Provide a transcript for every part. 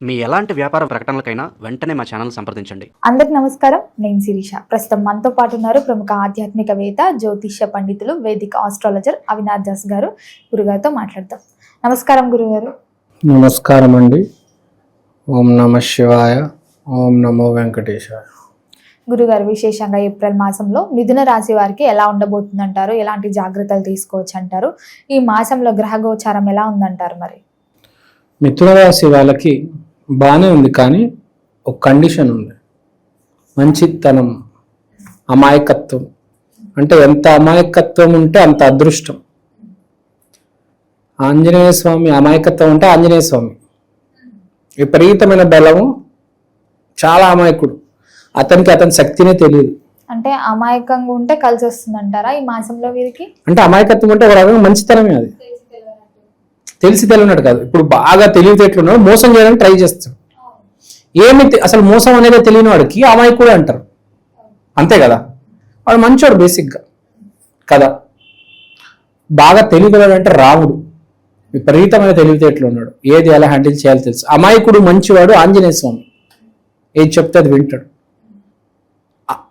మీ ఎలాంటి వ్యాపార ప్రకటనలకైనా వెంటనే మా ఛానల్ సంప్రదించండి. అందరికి నమస్కారం, నేను శిరీష. ప్రస్తుతం మనతో పాటు ఉన్నారు ప్రముఖ ఆధ్యాత్మికవేత్త, జ్యోతిష్య పండితులు, వేదిక ఆస్ట్రాలజర్ అవినాష్ దాస్ గారు. గురుగారితో మాట్లాడతాం. నమస్కారం గురుగారు. నమస్కారం అండి. ఓం నమ శివాయ, ఓం నమో వెంకటేశాయ. గురుగారు, విశేషంగా ఏప్రిల్ మాసంలో మిథున రాశి వారికి ఎలా ఉండబోతుందంటారు? ఎలాంటి జాగ్రత్తలు తీసుకోవచ్చు అంటారు? ఈ మాసంలో గ్రహ గోచారం ఎలా ఉందంటారు? మరి మిథున రాశి వాళ్ళకి బాగానే ఉంది, కానీ ఒక కండిషన్ ఉంది. మంచితనం, అమాయకత్వం. అంటే ఎంత అమాయకత్వం ఉంటే అంత అదృష్టం. ఆంజనేయ స్వామి అమాయకత్వం అంటే ఆంజనేయ స్వామి విపరీతమైన బలము, చాలా అమాయకుడు. అతనికి అతని శక్తినే తెలియదు. అంటే అమాయకంగా ఉంటే కలిసి వస్తుంది అంటారా ఈ మాసంలో వీరికి? అంటే అమాయకత్వం అంటే ఒక రకంగా మంచితనమే. అది తెలిసి తెలియనట్టు కాదు. ఇప్పుడు బాగా తెలివితేటలున్నాడు, మోసం చేయడానికి ట్రై చేస్తాడు. అసలు మోసం అనేది తెలియని వాడికి అమాయకుడు అంటారు, అంతే కదా. వాడు మంచోడు బేసిక్గా కదా. బాగా తెలియగలడు అంటే రాముడు, విపరీతమైన తెలివితేటలు ఉన్నాడు, ఏది ఎలా హ్యాండిల్ చేయాలో తెలుసు. అమాయకుడు మంచివాడు ఆంజనేయ స్వామి, ఏది చెప్తే అది వింటాడు.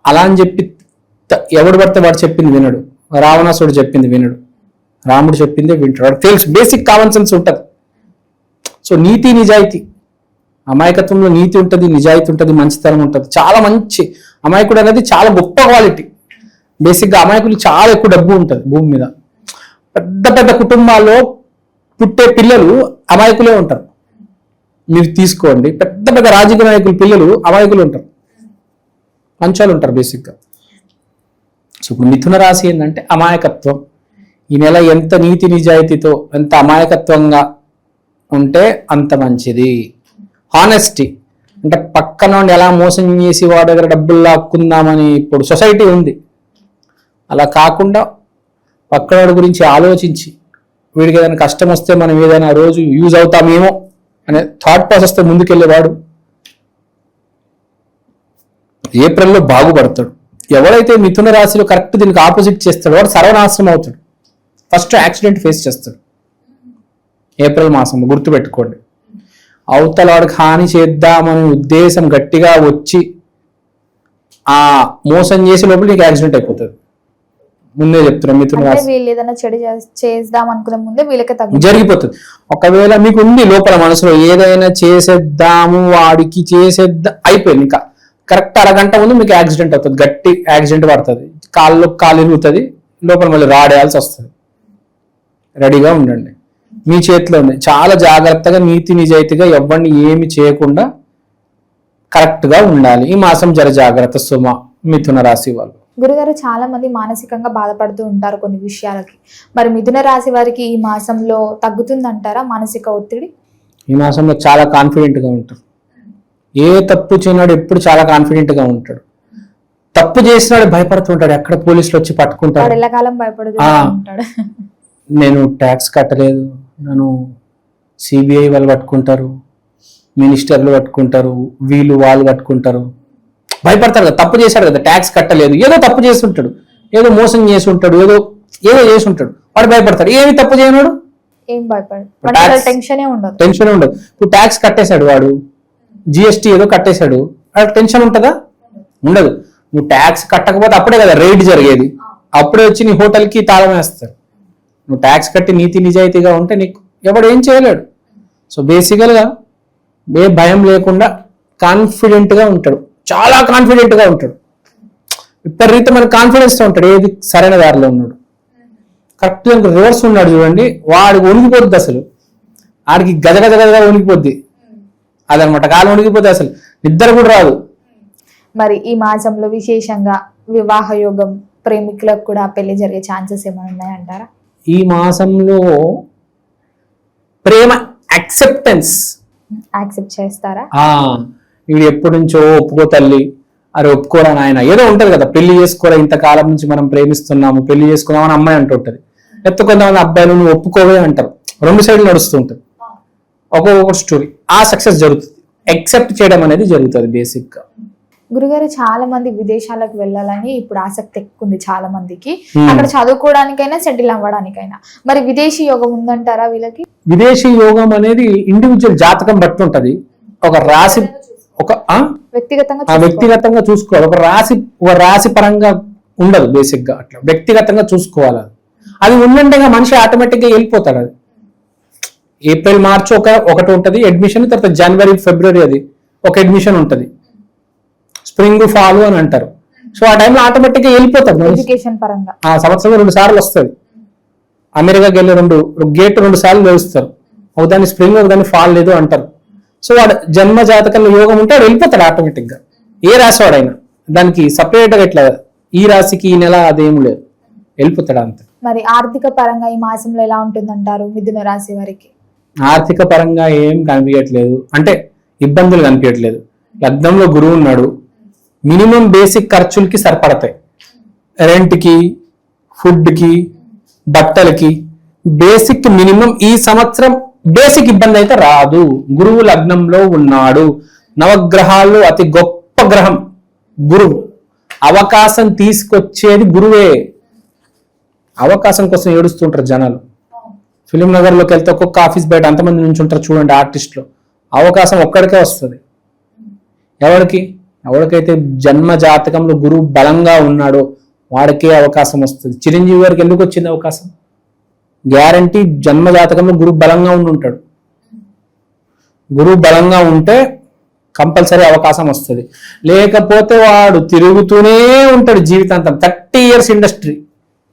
అలా అని చెప్పి ఎవడు పడితే వాడు చెప్పింది వినడు. రావణాసుడు చెప్పింది వినడు, రాముడు చెప్పిందే వింటాడు. వాడు తెలుసు, బేసిక్ కామన్ సెన్స్ ఉంటుంది. సో నీతి నిజాయితీ, అమాయకత్వంలో నీతి ఉంటుంది, నిజాయితీ ఉంటుంది, మంచితనం ఉంటుంది. చాలా మంచి అమాయకుడు అనేది చాలా గొప్ప క్వాలిటీ. బేసిక్గా అమాయకులు చాలా ఎక్కువ డబ్బు ఉంటుంది భూమి మీద. పెద్ద పెద్ద కుటుంబాల్లో పుట్టే పిల్లలు అమాయకులే ఉంటారు. మీరు తీసుకోండి, పెద్ద పెద్ద రాజకీయ నాయకుల పిల్లలు అమాయకులు ఉంటారు, మంచాలు ఉంటారు బేసిక్గా. సో ఇప్పుడు మిథున రాశి ఏంటంటే అమాయకత్వం. ఈ నెల ఎంత నీతి నిజాయితీతో, ఎంత అమాయకత్వంగా ఉంటే అంత మంచిది. హానెస్టీ అంటే పక్కన ఎలా మోసం చేసి వాడి దగ్గర డబ్బులు లాక్కుందామని ఇప్పుడు సొసైటీ ఉంది. అలా కాకుండా పక్కనోడి గురించి ఆలోచించి, వీడికి ఏదైనా కష్టం వస్తే మనం ఏదైనా రోజు యూజ్ అవుతామేమో అనే థాట్ ప్రాసెస్తో ముందుకెళ్ళేవాడు ఏప్రిల్లో బాగుపడతాడు. ఎవరైతే మిథున రాశిలో కరెక్ట్ దీనికి ఆపోజిట్ చేస్తాడో వాడు సర్వనాశనం అవుతాడు. ఫస్ట్ యాక్సిడెంట్ ఫేస్ చేస్తాడు ఏప్రిల్ మాసంలో, గుర్తుపెట్టుకోండి. అవతల వాడికి హాని చేద్దామనే ఉద్దేశం గట్టిగా వచ్చి ఆ మోసం చేసే లోపల నీకు యాక్సిడెంట్ అయిపోతుంది. ముందే చెప్తున్నాం, మిథున రాశి వీళ్ళు ఏదైనా చెడు చేద్దాం అనుకునే ముందే వీళ్ళకి జరిగిపోతుంది. ఒకవేళ మీకు ఉంది లోపల మనసులో ఏదైనా చేసేద్దాము, వాడికి చేసేద్దాం, అయిపోయింది. ఇంకా కరెక్ట్ అరగంట ముందు మీకు యాక్సిడెంట్ అవుతుంది, గట్టి యాక్సిడెంట్ పడుతుంది, కాలు ఇరుగుతుంది, లోపల మళ్ళీ రాడేయాల్సి వస్తుంది. రెడీగా ఉండండి, మీ చేతిలో ఉంది. చాలా జాగ్రత్తగా నీతి నిజాయితీగా ఎవరిని ఏమి చేయకుండా కరెక్ట్గా ఉండాలి. ఈ మాసం జర జాగ్రత్త సుమ మిథున రాశి వాళ్ళు. గురుగారు, చాలా మంది మానసికంగా బాధపడుతూ ఉంటారు కొన్ని విషయాలకి. మరి మిథున రాశి వారికి ఈ మాసంలో తగ్గుతుందంటారా మానసిక ఒత్తిడి? ఈ మాసంలో చాలా కాన్ఫిడెంట్గా ఉంటారు. ఏ తప్పు చేయనాడు ఎప్పుడు చాలా కాన్ఫిడెంట్గా ఉంటాడు. తప్పు చేసినాడు భయపడుతుంటాడు, ఎక్కడ పోలీసులు వచ్చి పట్టుకుంటాడు. ఎల్లకాలం భయపడుతూ ఉంటాడు. నేను ట్యాక్స్ కట్టలేదు, నన్ను సిబిఐ వాళ్ళు పట్టుకుంటారు, మినిస్టర్లు పట్టుకుంటారు, వీళ్ళు వాళ్ళు పట్టుకుంటారు. భయపడతారు కదా, తప్పు చేశాడు కదా, ట్యాక్స్ కట్టలేదు, ఏదో తప్పు చేసి ఉంటాడు, ఏదో మోసం చేసి ఉంటాడు, ఏదో చేసి ఉంటాడు, వాడు భయపడతాడు. ఏమి తప్పు చేయనాడు, ఏం భయపడదు, టెన్షన్ ఉండదు. ఇప్పుడు ట్యాక్స్ కట్టేశాడు వాడు, జిఎస్టీ ఏదో కట్టేశాడు, వాడు టెన్షన్ ఉంటుందా? ఉండదు. నువ్వు ట్యాక్స్ కట్టకపోతే అప్పుడే కదా రైడ్ జరిగేది, అప్పుడే వచ్చి నీ హోటల్కి తాళం వేస్తారు. నువ్వు ట్యాక్స్ కట్టి నీతి నిజాయితీగా ఉంటే నీకు ఎవడు ఏం చేయలేడు. సో బేసికల్గా ఏ భయం లేకుండా కాన్ఫిడెంట్గా ఉంటాడు, చాలా కాన్ఫిడెంట్గా ఉంటాడు, విపరీతమైన కాన్ఫిడెన్స్తో ఉంటాడు. ఏది సరైన దారిలో ఉన్నాడు. కరెక్ట్గా రివర్స్ ఉన్నాడు చూడండి, వాడికి వణికిపోద్ది, అసలు వాడికి గజగజగజగా వణికిపోద్ది. అదనమాట, కాలు వణికిపోద్ది, అసలు నిద్ర కూడా రాదు. మరి ఈ మాసంలో విశేషంగా వివాహ యోగం, ప్రేమికులకు కూడా పెళ్లి జరిగే ఛాన్సెస్ ఏమైనా ఉన్నాయంటారా? ఈ మాసంలో ప్రేమ యాక్సెప్ట్ చేస్తారా? వీడు ఎప్పటి నుంచో ఒప్పుకో తల్లి, అరే ఒప్పుకోరా నాయన, ఏదో ఉంటది కదా, పెళ్లి చేసుకోరా, ఇంతకాలం నుంచి మనం ప్రేమిస్తున్నాము, పెళ్లి చేసుకున్నామని అమ్మాయి అంటుంటది. లేకపోతే కొంతమంది అబ్బాయిలు నువ్వు ఒప్పుకోవే అంటారు. రెండు సైడ్లు నడుస్తూ ఉంటుంది, ఒక్కొక్క స్టోరీ. ఆ సక్సెస్ జరుగుతుంది, యాక్సెప్ట్ చేయడం అనేది జరుగుతుంది బేసిక్ గా. గురుగారు, చాలా మంది విదేశాలకు వెళ్ళాలని ఇప్పుడు ఆసక్తి ఎక్కువ ఉంది చాలా మందికి, అక్కడ చదువుకోవడానికైనా సెటిల్ అవ్వడానికైనా. మరి విదేశీ యోగం ఉందంటారా వీళ్ళకి? విదేశీ యోగం అనేది ఇండివిజువల్ జాతకం బట్టి ఉంటది. ఒక రాశి ఒక వ్యక్తిగతంగా వ్యక్తిగతంగా చూసుకోవాలి. ఒక రాశి పరంగా ఉండదు బేసిక్ గా, అట్లా వ్యక్తిగతంగా చూసుకోవాలి. అది ఉందంటే మనిషి ఆటోమేటిక్ గా వెళ్ళిపోతాడు. అది ఏప్రిల్ మార్చ్ ఒకటి ఉంటది అడ్మిషన్, తర్వాత జనవరి ఫిబ్రవరి అది ఒక అడ్మిషన్ ఉంటది, స్ప్రింగ్ ఫాల్ అని అంటారు. సో ఆ టైంలో ఆటోమేటిక్ గా వెళ్ళిపోతాడు మనిషి. ఎడ్యుకేషన్ పరంగా ఆ సంవత్సరంలో 2 సార్లు వస్తుంది. అమెరికాకి వెళ్ళి 2 సార్లు వేస్తారు, ఒకదాన్ని స్ప్రింగ్ ఒకదాన్ని ఫాల్ లేదు అంటారు. సో వాడు జన్మ జాతకంలో యోగం ఉంటే వాడు వెళ్ళిపోతాడు ఆటోమేటిక్ గా. ఏ రాశి వాడైనా దానికి సపరేట్ గా ఇట్లా ఈ రాశికి ఈ నెల అదేం లేదు, వెళ్ళిపోతాడు అంతే. మరి ఆర్థిక పరంగా ఈ మాసంలో ఎలా ఉంటుందంటారు మిథున రాశి వారికి? ఆర్థిక పరంగా ఏం కనిపించట్లేదు, అంటే ఇబ్బందులు కనిపించట్లేదు. లగ్నంలో గురువు ఉన్నాడు, మినిమం బేసిక్ ఖర్చులకి సరిపడతాయి. రెంట్కి, ఫుడ్కి, బట్టలకి బేసిక్ మినిమం ఈ సంవత్సరం బేసిక్ ఇబ్బంది అయితే రాదు. గురువు లగ్నంలో ఉన్నాడు. నవగ్రహాల్లో అతి గొప్ప గ్రహం గురువు. అవకాశం తీసుకొచ్చేది గురువే. అవకాశం కోసం ఏడుస్తుంటారు జనాలు. ఫిలిం నగర్లోకి వెళ్తే ఒక్కొక్క ఆఫీస్ బయట అంతమంది నుంచి ఉంటారు చూడండి ఆర్టిస్టులు. అవకాశం ఒక్కడికే వస్తుంది. ఎవరికైతే జన్మ జాతకంలో గురువు బలంగా ఉన్నాడో వాడికే అవకాశం వస్తుంది. చిరంజీవి గారికి ఎందుకు వచ్చింది అవకాశం? గ్యారంటీ జన్మ జాతకంలో గురువు బలంగా ఉంటాడు. గురువు బలంగా ఉంటే కంపల్సరీ అవకాశం వస్తుంది. లేకపోతే వాడు తిరుగుతూనే ఉంటాడు జీవితాంతం. 30 years ఇండస్ట్రీ,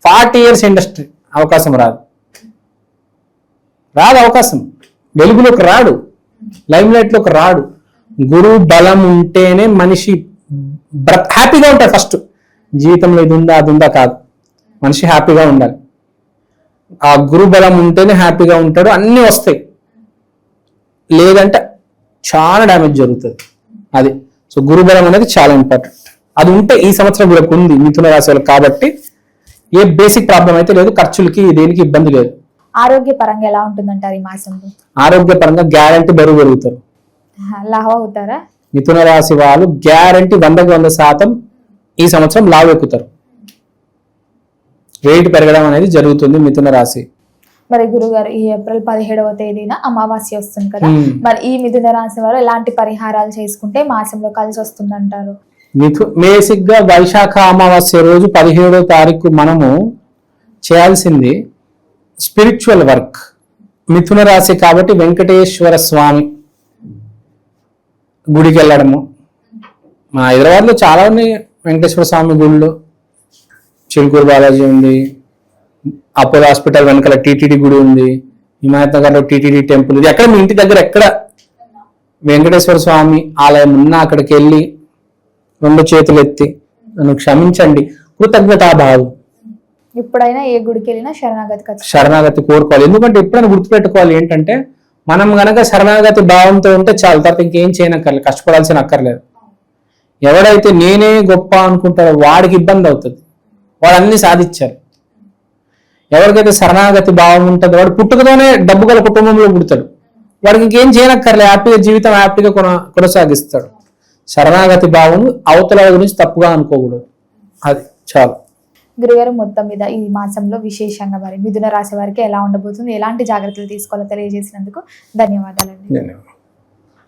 40 years ఇండస్ట్రీ, అవకాశం రాదు అవకాశం. వెలుగులోకి రాడు, లైమ్ లైట్ లోకి రాడు. గురువు బలం ఉంటేనే మనిషి హ్యాపీగా ఉంటాడు. ఫస్ట్ జీవితంలో ఇది ఉందా అది ఉందా కాదు, మనిషి హ్యాపీగా ఉండాలి. ఆ గురు బలం ఉంటేనే హ్యాపీగా ఉంటాడు, అన్నీ వస్తాయి. లేదంటే చాలా డ్యామేజ్ జరుగుతుంది. అది సో గురు బలం అనేది చాలా ఇంపార్టెంట్. అది ఉంటే ఈ సంవత్సరం వీళ్ళకి ఉంది మిథున రాశి వాళ్ళకి. కాబట్టి ఏ బేసిక్ ప్రాబ్లం అయితే లేదు, ఖర్చులకి దేనికి ఇబ్బంది లేదు. ఆరోగ్య పరంగా ఎలా ఉంటుందంటారు ఈ మాసంలో? ఆరోగ్య పరంగా గ్యారంటీ బరువు పెరుగుతారు. లావు అవుతారా? మిథున రాశి వాళ్ళు గ్యారంటీ 100% ఈ సంవత్సరం లావు ఎక్కుతారు. వెయిట్ పెరగడం అనేది జరుగుతుంది మిథున రాశి. మరి గురుగారు ఈ ఏప్రిల్ 17వ తేదీన అమావాస్య వస్తుంది కదా, మరి ఈ మిథున రాశి వారు ఎలాంటి పరిహారాలు చేసుకుంటే మాసంలో కలిసి వస్తుందంటారు? బేసిక్ గా వైశాఖ అమావాస్య రోజు 17వ తారీఖు మనము చేయాల్సింది స్పిరిచువల్ వర్క్. మిథున రాశి కాబట్టి వెంకటేశ్వర స్వామి గుడికి వెళ్ళడము. మా హైదరాబాద్ లో చాలా ఉన్నాయి వెంకటేశ్వర స్వామి గుళ్ళు. చిలుకూరు బాలాజీ ఉంది, అపోలో హాస్పిటల్ వెనకాల టీటీడీ గుడి ఉంది, హిమాయత్ నగర్ లో టీటీడీ టెంపుల్ ఉంది. ఎక్కడ మీ ఇంటి దగ్గర ఎక్కడ వెంకటేశ్వర స్వామి ఆలయం ఉన్నా అక్కడికి వెళ్ళి 2 చేతులు ఎత్తి నన్ను క్షమించండి కృతజ్ఞతాభావం. ఎప్పుడైనా ఏ గుడికి వెళ్ళినా శరణాగతి కోరుకోవాలి. ఎందుకంటే ఎప్పుడైనా గుర్తుపెట్టుకోవాలి ఏంటంటే మనం గనక శరణాగతి భావంతో ఉంటే చాలు, తర్వాత ఇంకేం చేయనక్కర్లేదు, కష్టపడాల్సిన అక్కర్లేదు. ఎవడైతే నేనే గొప్ప అనుకుంటారో వాడికి ఇబ్బంది అవుతుంది. వాడు అన్ని సాధించారు. ఎవరికైతే శరణాగతి భావం ఉంటుందో వాడు పుట్టుకతోనే డబ్బు గల కుటుంబంలో పుడతాడు. వాడికి ఇంకేం చేయనక్కర్లేదు, హ్యాపీగా జీవితం హ్యాపీగా కొనసాగిస్తాడు. శరణాగతి భావం అవతల గురించి తప్పుగా అనుకోకూడదు. అది చాలు. గురుగారు మొత్తం మీద ఈ మాసంలో విశేషంగా మరి మిథున రాశి వారికి ఎలా ఉండబోతుంది, ఎలాంటి జాగ్రత్తలు తీసుకోవాలో తెలియజేసినందుకు ధన్యవాదాలండి. ధన్యవాదాలు.